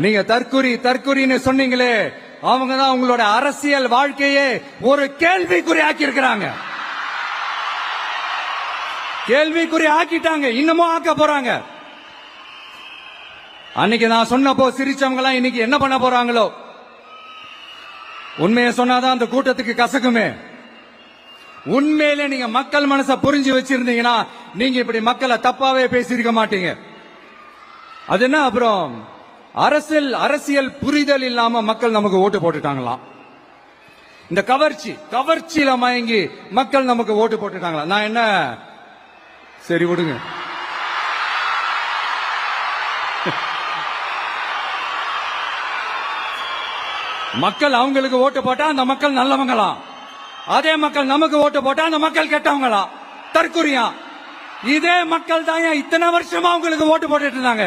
நீங்க தற்குறின்னு சொன்னீங்களே, அவங்க தான் உங்களோட அரசியல் வாழ்க்கையே ஒரு கேள்விக்குறி ஆக்கி இருக்கிறாங்க. கேள்விக்குறி ஆக்கிட்டாங்க, இன்னமும் ஆக்க போறாங்க. அன்னைக்கு நான் சொன்னப்போ சிரிச்சவங்க எல்லாம் இன்னைக்கு என்ன பண்ண போறாங்களோ. உண்மையை சொன்னாதான் அந்த கூட்டத்துக்கு கசக்குமே. உண்மையிலே நீங்க மக்கள் மனசை புரிஞ்சு வச்சிருந்தீங்கன்னா நீங்க இப்படி மக்களை தப்பாவே பேசியிருக்க மாட்டீங்க. அது என்ன, அப்புறம் அரசியல் புரிதல் இல்லாம மக்கள் நமக்கு ஓட்டு போட்டுட்டாங்களாம். இந்த கவர்ச்சியில மயங்கி மக்கள் நமக்கு ஓட்டு போட்டுட்டாங்களா. நான் என்ன, சரி விடுங்க. மக்கள் அவங்களுக்கு ஓட்டு போட்டா அந்த மக்கள் நல்லவங்களாம், அதே மக்கள் நமக்கு ஓட்டு போட்டா அந்த மக்கள் கெட்டவங்களா, தற்குறியா. இதே மக்கள் தான் இத்தனை வருஷமா உங்களுக்கு ஓட்டு போட்டுட்டு இருந்தாங்க.